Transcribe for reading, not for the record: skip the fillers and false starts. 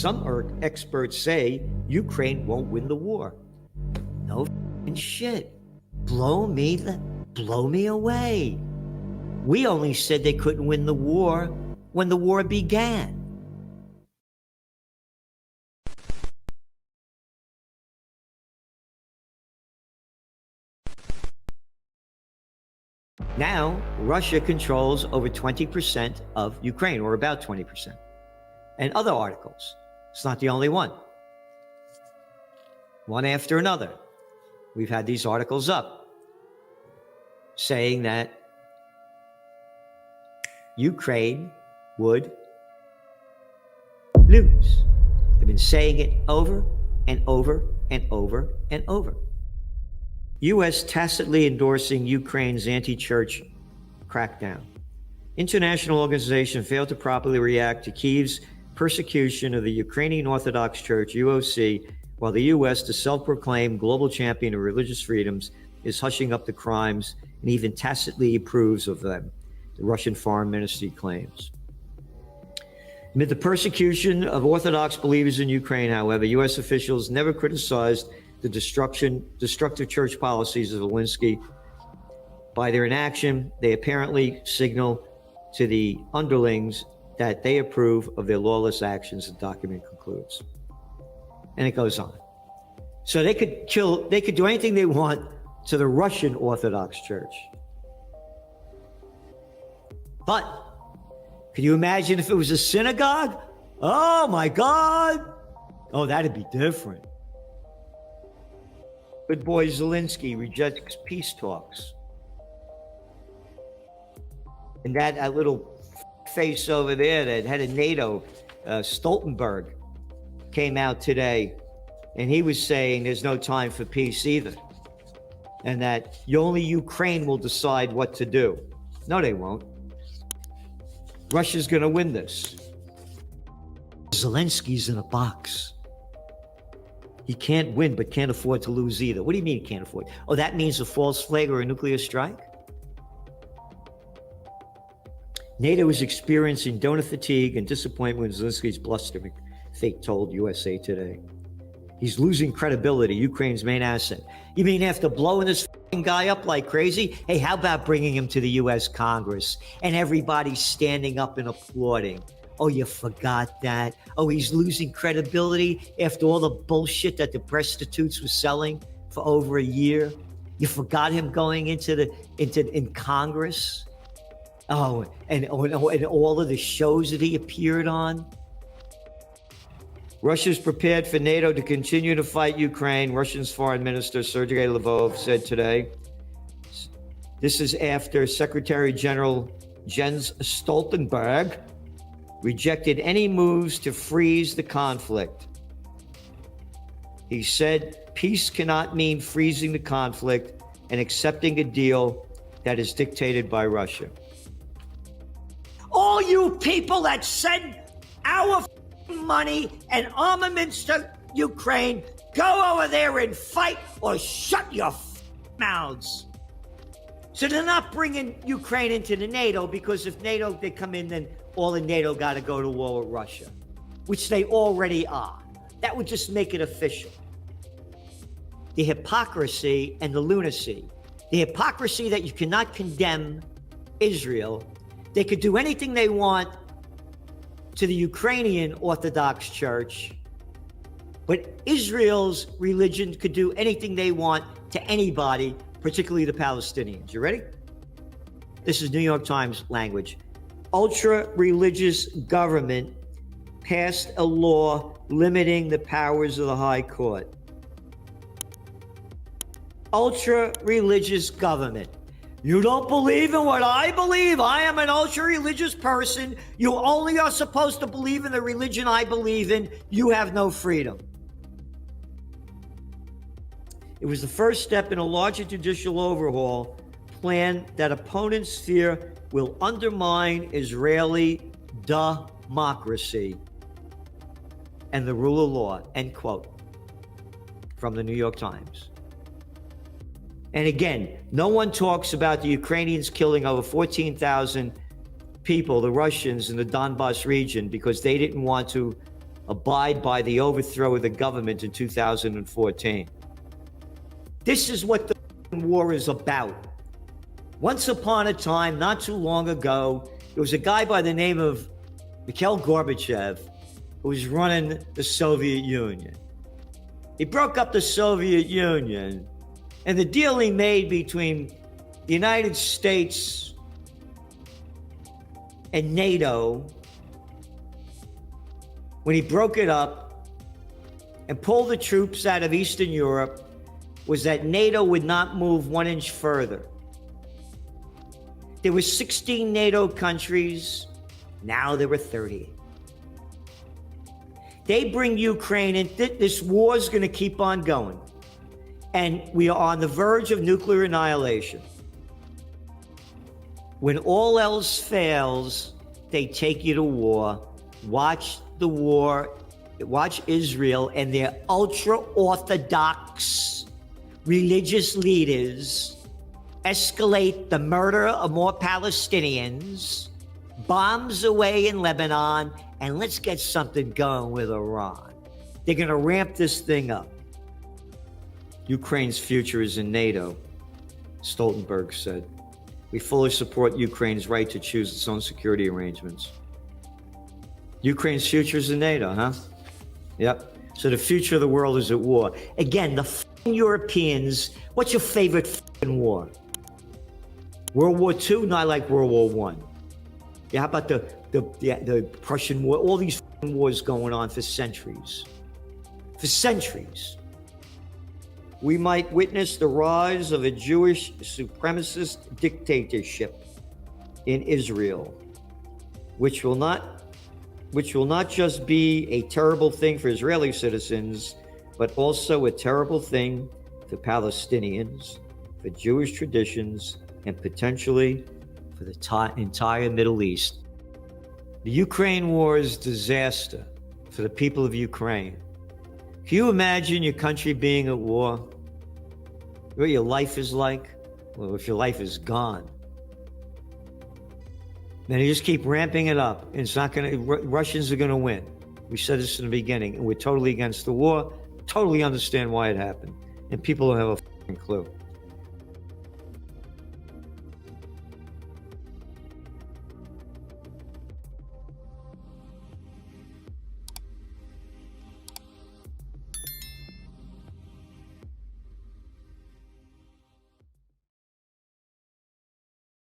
some experts say Ukraine won't win the war. No shit. Blow me away. We only said they couldn't win the war when the war began. Now, Russia controls over 20% of Ukraine, or about 20%. And other articles. It's not the only one. One after another. We've had these articles up saying that Ukraine would lose. They've been saying it over and over and over and over. U.S. tacitly endorsing Ukraine's anti-church crackdown. International organization failed to properly react to Kyiv's persecution of the Ukrainian Orthodox Church, UOC, while the U.S., the self-proclaimed global champion of religious freedoms, is hushing up the crimes and even tacitly approves of them, the Russian Foreign Ministry claims. Amid the persecution of Orthodox believers in Ukraine, however, U.S. officials never criticized the destructive church policies of Zelensky. By their inaction, they apparently signal to the underlings that they approve of their lawless actions, the document concludes. And it goes on. So they could do anything they want to the Russian Orthodox Church. But could you imagine if it was a synagogue? Oh my God. Oh, that'd be different. Good boy Zelensky rejects peace talks. And that little face over there that head of NATO, Stoltenberg, came out today, and he was saying there's no time for peace either, and that only Ukraine will decide what to do. No, they won't. Russia's going to win this. Zelensky's in a box. He can't win, but can't afford to lose either. What do you mean he can't afford? Oh, that means a false flag or a nuclear strike? NATO is experiencing donor fatigue and disappointment with Zelensky's blustering, fake told USA Today. He's losing credibility, Ukraine's main asset. You mean after blowing this guy up like crazy? Hey, how about bringing him to the US Congress and everybody standing up and applauding? Oh, you forgot that? Oh, he's losing credibility after all the bullshit that the prostitutes were selling for over a year? You forgot him going in Congress? Oh, and all of the shows that he appeared on? Russia's prepared for NATO to continue to fight Ukraine, Russia's Foreign Minister Sergei Lavrov said today. This is after Secretary General Jens Stoltenberg rejected any moves to freeze the conflict. He said peace cannot mean freezing the conflict and accepting a deal that is dictated by Russia. All you people that send our money and armaments to Ukraine, go over there and fight or shut your mouths. So they're not bringing Ukraine into the NATO, because if NATO, they come in, then all the NATO got to go to war with Russia, which they already are. That would just make it official. The hypocrisy and the lunacy. The hypocrisy that you cannot condemn Israel. They could do anything they want to the Ukrainian Orthodox Church, but Israel's religion could do anything they want to anybody, particularly the Palestinians. You ready? This is New York Times language. Ultra-religious government passed a law limiting the powers of the High Court. Ultra-religious government. You don't believe in what I believe? I am an ultra-religious person. You only are supposed to believe in the religion I believe in. You have no freedom. It was the first step in a larger judicial overhaul plan that opponents fear will undermine Israeli democracy and the rule of law, end quote, from the New York Times. And again, no one talks about the Ukrainians killing over 14,000 people, the Russians in the Donbas region, because they didn't want to abide by the overthrow of the government in 2014. This is what the war is about. Once upon a time, not too long ago, there was a guy by the name of Mikhail Gorbachev who was running the Soviet Union. He broke up the Soviet Union, and the deal he made between the United States and NATO, when he broke it up and pulled the troops out of Eastern Europe, was that NATO would not move 1 inch further. There were 16 NATO countries, now there were 30. They bring Ukraine in, this war is going to keep on going. And we are on the verge of nuclear annihilation. When all else fails, they take you to war. Watch the war, watch Israel and their ultra-Orthodox religious leaders escalate the murder of more Palestinians, bombs away in Lebanon, and let's get something going with Iran. They're going to ramp this thing up. Ukraine's future is in NATO, Stoltenberg said. We fully support Ukraine's right to choose its own security arrangements. Ukraine's future is in NATO, huh? Yep. So the future of the world is at war. Again, the Europeans, what's your favorite war? World War II? Not like World War I. Yeah, how about the Prussian War? All these wars going on for centuries. For centuries. We might witness the rise of a Jewish supremacist dictatorship in Israel, which will not just be a terrible thing for Israeli citizens, but also a terrible thing for Palestinians, for Jewish traditions, and potentially for the entire Middle East. The Ukraine war is a disaster for the people of Ukraine. Can you imagine your country being at war? What your life is like? Well, if your life is gone. Then you just keep ramping it up. And it's not going to, Russians are going to win. We said this in the beginning, and we're totally against the war, totally understand why it happened. And people don't have a clue.